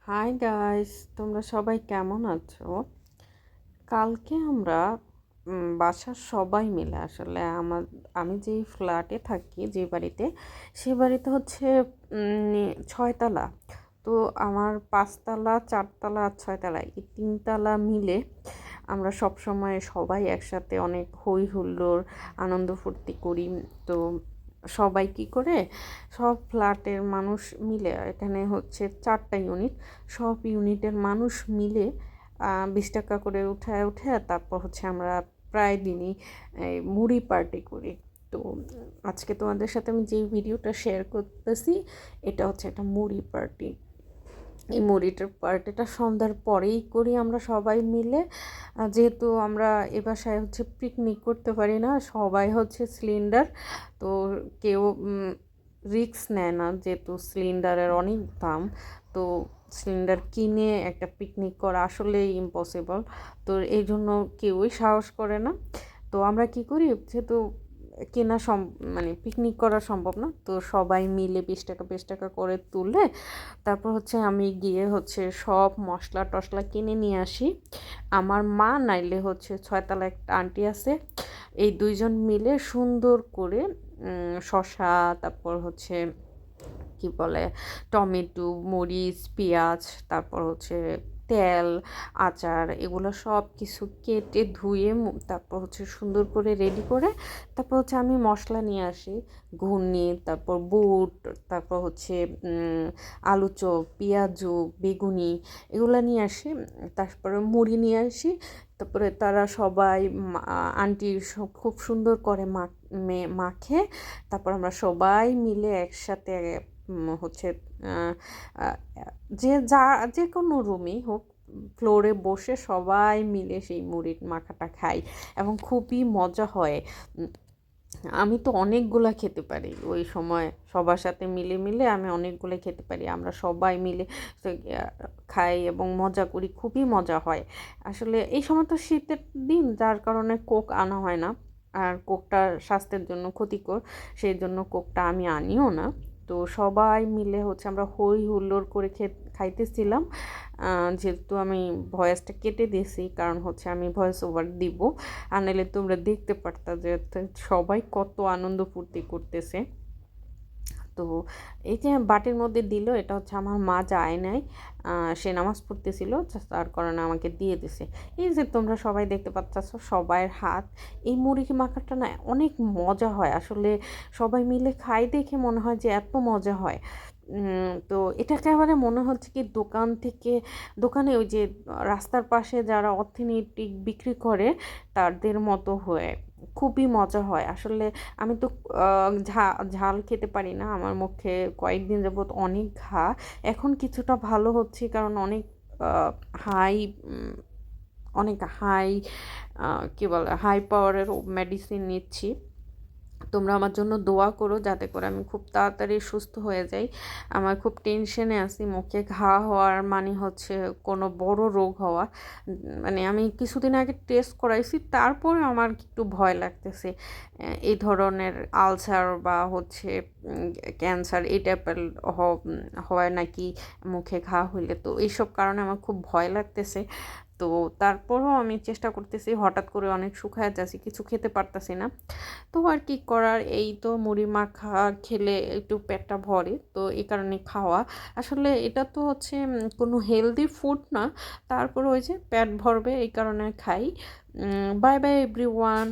Hi guys, তোমরা সবাই কেমন আছো? কালকে আমরা বাসার সবাই মিলে আসলে আমি যেই ফ্ল্যাটে থাকি, যে বাড়িতে, সেই বাড়িতে হচ্ছে 6 তলা। তো আমার 5 তলা, 4 তলা আর 6 তলা, এই 3 তলা মিলে আমরা সব সময় সবাই একসাথে অনেক হই হুল্লোড় আনন্দ ফুর্তি করি। তো সবাই কি করে, সব ফ্ল্যাটের মানুষ মিলে, এখানে হচ্ছে 4টা ইউনিট, সব ইউনিটের মানুষ মিলে 20 টাকা করে উঠায় উঠে তারপর হচ্ছে আমরা প্রায় দিনই এই মুড়ি পার্টি করি। তো আজকে তোমাদের সাথে আমি যেই ভিডিওটা শেয়ার করতেছি, এটা হচ্ছে একটা মুড়ি পার্টি। এই মুড়িটার পার্টিটা সন্ধ্যার পরেই করি আমরা সবাই মিলে। যেহেতু আমরা এ বাসায় হচ্ছে পিকনিক করতে পারি না, সবাই হচ্ছে সিলিন্ডার, তো কেউ রিস্ক নেয় না, যেহেতু সিলিন্ডারের অনেক দাম। তো সিলিন্ডার কিনে একটা পিকনিক করা আসলেই ইম্পসিবল। তো এই জন্য কেউই সাহস করে না। তো আমরা কি করি, যেহেতু কেনা মানে পিকনিক করা সম্ভব না, তো সবাই মিলে 20 টাকা 20 টাকা করে তুলে তারপর হচ্ছে আমি গিয়ে হচ্ছে সব মশলা টশলা কিনে নিয়ে আসি। আমার মা নাইলে হচ্ছে 6 তলা একটা আন্টি আছে, এই দুইজন মিলে সুন্দর করে শসা, তারপর হচ্ছে কি বলে, টমেটো, মরিচ, পেঁয়াজ, তারপর হচ্ছে তেল, আচার, এগুলো সব কিছু কেটে ধুয়ে তারপর হচ্ছে সুন্দর করে রেডি করে তারপর হচ্ছে আমি মশলা নিয়ে আসি। ঘুগনি, তারপর বুট, তারপর হচ্ছে আলু চপ, পেঁয়াজু, বেগুনি, এগুলো নিয়ে আসি। তারপরে মুড়ি নিয়ে আসি। তারপরে তারা সবাই আন্টি সব খুব সুন্দর করে মাখে। তারপর আমরা সবাই মিলে একসাথে হচ্ছে আহ, আহ, যে কোনো রুমেই হোক, ফ্লোরে বসে সবাই মিলে সেই মুড়ির মাখাটা খাই এবং খুবই মজা হয়। আমি তো অনেকগুলা খেতে পারি ওই সময়, সবার সাথে মিলে মিলে আমি অনেকগুলো খেতে পারি। আমরা সবাই মিলে তো, খাই এবং মজা করি, খুবই মজা হয়। আসলে এই সময় তো শীতের দিন, যার কারণে কোক আনা হয় না, আর কোকটা স্বাস্থ্যের জন্য ক্ষতিকর, সেই জন্য কোকটা আমি আনিও না। তো সবাই মিলে হচ্ছে আমরা হই হুল্লোড় করে খাইতেছিলাম। যেহেতু আমি ভয়েসটা কেটে দিয়েছি, কারণ হচ্ছে আমি ভয়েস ওভার দিব, আর নাহলে তোমরা দেখতে পারতা যে সবাই কত আনন্দ ফুর্তি করতেছে। তো এই যে বাটির মধ্যে দিল, এটা হচ্ছে আমার মা যায় নাই, সে নামাজ পড়তেছিল, তার কারণে আমাকে দিয়ে দিছে। এই যে তোমরা সবাই দেখতে পাচ্ছ সবাইয়ের হাত, এই মুড়ি মাখাটা না অনেক মজা হয় আসলে। সবাই মিলে খাই দেখে মনে হয় যে এত মজা হয়। তো এটা একেবারে মনে হচ্ছে কি দোকানে ওই যে রাস্তার পাশে যারা অর্থনৈতিক বিক্রি করে তাদের মতো হয়ে, খুবই মজা হয় আসলে। আমি তো ঝাল খেতে পারি না, আমার মুখে কয়েকদিন যাবত অনেক ঘা। এখন কিছুটা ভালো হচ্ছে, কারণ হাই অনেক হাই কী বলে, হাই পাওয়ারের মেডিসিন নিচ্ছি। তোমরা আমার জন্য দোয়া করো যাতে করে আমি খুব তাড়াতাড়ি সুস্থ হয়ে যাই। আমার খুব টেনশনে আছি, মুখে ঘা হওয়ার মানে হচ্ছে কোনো বড় রোগ হওয়া। মানে আমি কিছুদিন আগে টেস্ট করাইছি, তারপরে আমার একটু ভয় লাগতেছে এই ধরনের আলসার বা হচ্ছে ক্যান্সার এই টাইপের হয় নাকি মুখে ঘা হইলে। তো এইসব কারণে আমার খুব ভয় লাগতেছে। তো তারপরও আমি চেষ্টা করতেছি, হঠাৎ করে অনেক শুকায় যাচ্ছি, কিছু খেতে পারতাছি না। তো আর কি করার, এই তো মুড়ি মাখা খেলে একটু পেটটা ভরে, তো এই কারণে খাওয়া। আসলে এটা তো হচ্ছে কোনো হেলদি ফুড না, তারপর ওই যে পেট ভরবে এই কারণে খাই। Bye bye everyone.